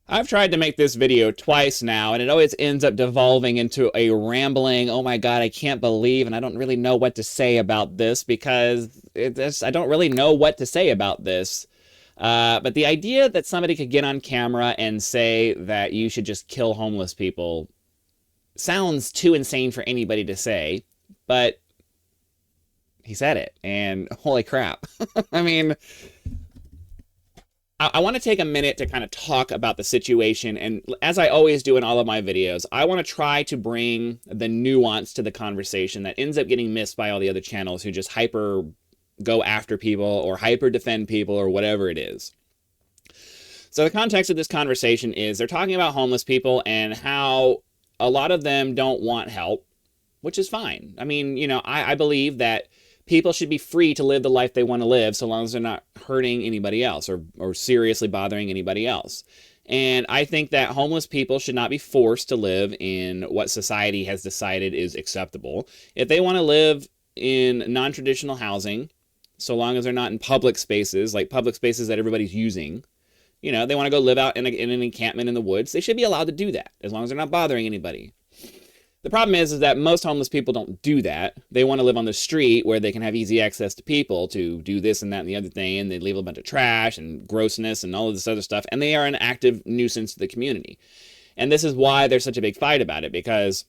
I've tried to make this video twice now, and it always ends up devolving into a rambling, oh my god, I can't believe, and I don't really know what to say about this because I don't really know what to say about this. But the idea that somebody could get on camera and say that you should just kill homeless people sounds too insane for anybody to say, but he said it, and holy crap. I mean, I want to take a minute to kind of talk about the situation. And as I always do in all of my videos, I want to try to bring the nuance to the conversation that ends up getting missed by all the other channels who just hyper go after people or hyper defend people or whatever it is. So the context of this conversation is they're talking about homeless people and how a lot of them don't want help, which is fine. I mean, you know, I believe that people should be free to live the life they want to live so long as they're not hurting anybody else or seriously bothering anybody else. And I think that homeless people should not be forced to live in what society has decided is acceptable. If they want to live in non-traditional housing, so long as they're not in public spaces, like public spaces that everybody's using, you know, they want to go live out in an encampment in the woods, they should be allowed to do that as long as they're not bothering anybody. The problem is that most homeless people don't do that. They want to live on the street where they can have easy access to people to do this and that and the other thing, and they leave a bunch of trash and grossness and all of this other stuff, and they are an active nuisance to the community. And this is why there's such a big fight about it, because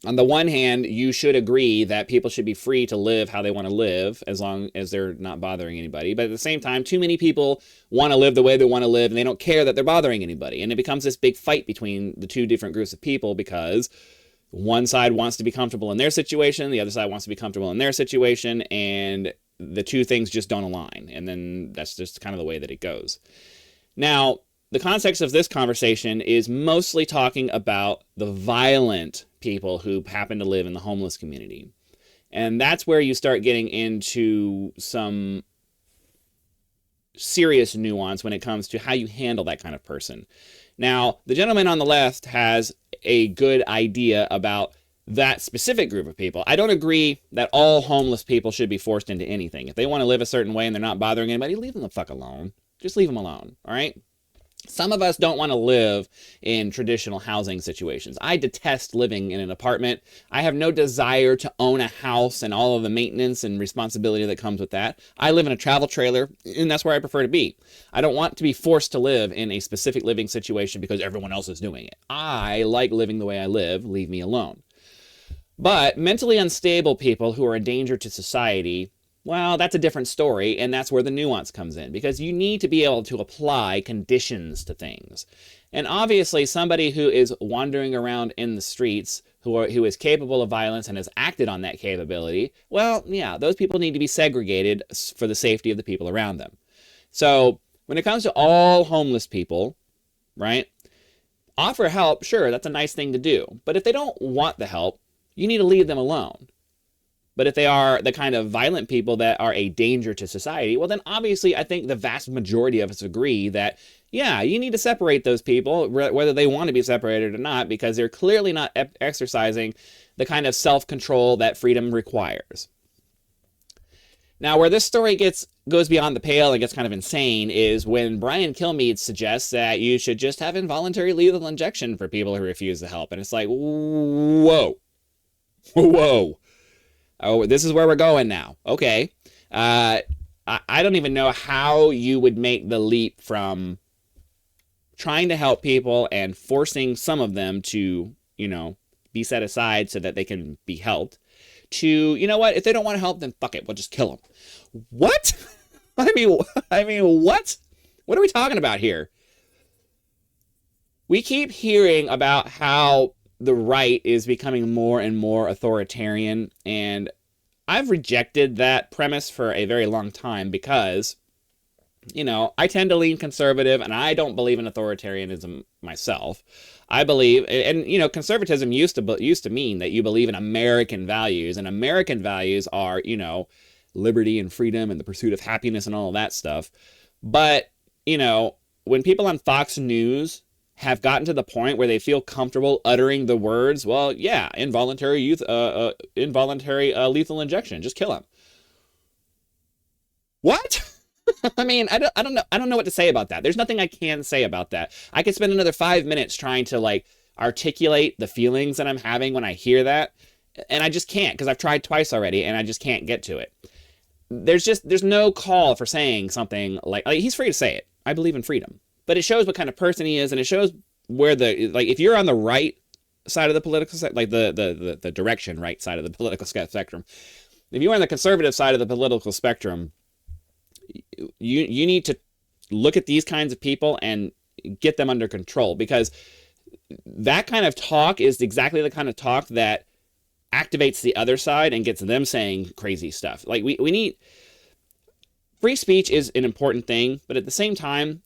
on the one hand, you should agree that people should be free to live how they want to live as long as they're not bothering anybody. But at the same time, too many people want to live the way they want to live, and they don't care that they're bothering anybody. And it becomes this big fight between the two different groups of people because one side wants to be comfortable in their situation, the other side wants to be comfortable in their situation, and the two things just don't align. And then that's just kind of the way that it goes. Now, the context of this conversation is mostly talking about the violent people who happen to live in the homeless community. And that's where you start getting into some serious nuance when it comes to how you handle that kind of person. Now, the gentleman on the left has a good idea about that specific group of people. I don't agree that all homeless people should be forced into anything. If they want to live a certain way and they're not bothering anybody, leave them the fuck alone. Just leave them alone, all right? Some of us don't want to live in traditional housing situations. I detest living in an apartment. I have no desire to own a house and all of the maintenance and responsibility that comes with that. I live in a travel trailer, and that's where I prefer to be. I don't want to be forced to live in a specific living situation because everyone else is doing it. I like living the way I live. Leave me alone. But mentally unstable people who are a danger to society, well, that's a different story, and that's where the nuance comes in, because you need to be able to apply conditions to things. And obviously, somebody who is wandering around in the streets, who is capable of violence and has acted on that capability, well, yeah, those people need to be segregated for the safety of the people around them. So when it comes to all homeless people, right, offer help, sure, that's a nice thing to do. But if they don't want the help, you need to leave them alone. But if they are the kind of violent people that are a danger to society, well, then obviously I think the vast majority of us agree that, yeah, you need to separate those people, whether they want to be separated or not, because they're clearly not exercising the kind of self-control that freedom requires. Now, where this story goes beyond the pale and gets kind of insane is when Brian Kilmeade suggests that you should just have involuntary lethal injection for people who refuse to help. And it's like, whoa. Whoa. Oh, this is where we're going now. Okay. I don't even know how you would make the leap from trying to help people and forcing some of them to, you know, be set aside so that they can be helped to, you know what, if they don't want to help, then fuck it, we'll just kill them. What? I mean, what? What are we talking about here? We keep hearing about how the right is becoming more and more authoritarian, and I've rejected that premise for a very long time because, you know, I tend to lean conservative and I don't believe in authoritarianism myself. I believe, and you know, conservatism used to mean that you believe in American values, and American values are, you know, liberty and freedom and the pursuit of happiness and all of that stuff. But, you know, when people on Fox News have gotten to the point where they feel comfortable uttering the words, well, yeah, involuntary lethal injection, just kill him. What? I mean, I don't know what to say about that. There's nothing I can say about that. I could spend another 5 minutes trying to like articulate the feelings that I'm having when I hear that, and I just can't because I've tried twice already and I just can't get to it. There's no call for saying something like he's free to say it. I believe in freedom, but it shows what kind of person he is, and it shows where like if you're on the right side of the political like the direction right side of the political spectrum. If you are on the conservative side of the political spectrum, you need to look at these kinds of people and get them under control, because that kind of talk is exactly the kind of talk that activates the other side and gets them saying crazy stuff. Like we need free speech is an important thing, but at the same time,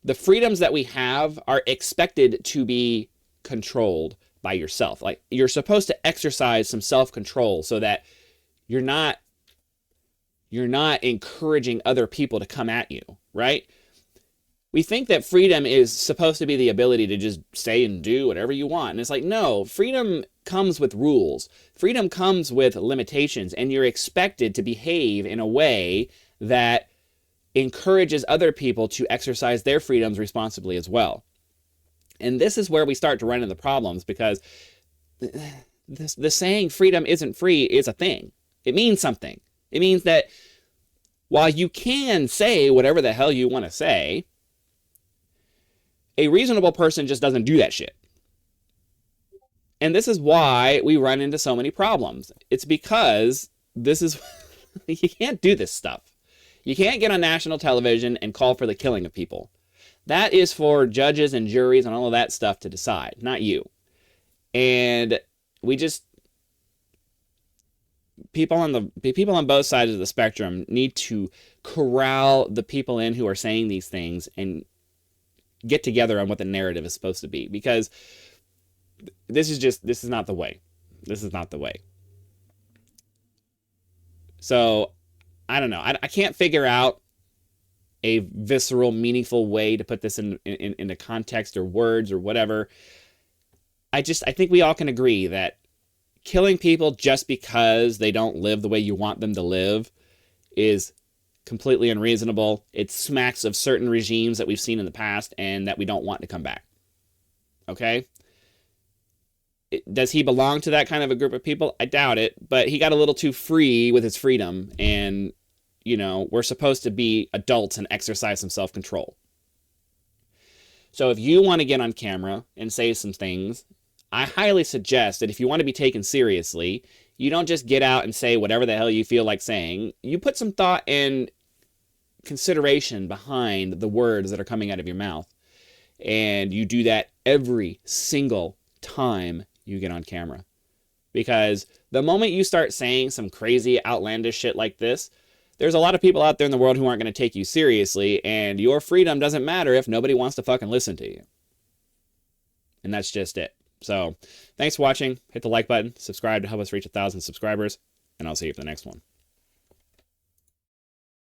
the freedoms that we have are expected to be controlled by yourself. Like you're supposed to exercise some self-control so that you're not encouraging other people to come at you, right? We think that freedom is supposed to be the ability to just say and do whatever you want. And it's like, no, freedom comes with rules. Freedom comes with limitations, and you're expected to behave in a way that encourages other people to exercise their freedoms responsibly as well. And this is where we start to run into problems, because the saying freedom isn't free is a thing. It means something. It means that while you can say whatever the hell you want to say, a reasonable person just doesn't do that shit. And this is why we run into so many problems. It's because this is, you can't do this stuff. You can't get on national television and call for the killing of people. That is for judges and juries and all of that stuff to decide, not you. And we just, people on both sides of the spectrum need to corral the people in who are saying these things and get together on what the narrative is supposed to be, because this is not the way. This is not the way. So I don't know. I can't figure out a visceral, meaningful way to put this into context or words or whatever. I think we all can agree that killing people just because they don't live the way you want them to live is completely unreasonable. It smacks of certain regimes that we've seen in the past and that we don't want to come back. Okay? Does he belong to that kind of a group of people? I doubt it, but he got a little too free with his freedom, and, you know, we're supposed to be adults and exercise some self-control. So if you want to get on camera and say some things, I highly suggest that if you want to be taken seriously, you don't just get out and say whatever the hell you feel like saying. You put some thought and consideration behind the words that are coming out of your mouth. And you do that every single time you get on camera. Because the moment you start saying some crazy, outlandish shit like this, there's a lot of people out there in the world who aren't going to take you seriously, and your freedom doesn't matter if nobody wants to fucking listen to you. And that's just it. So, thanks for watching. Hit the like button, subscribe to help us reach 1,000 subscribers, and I'll see you for the next one.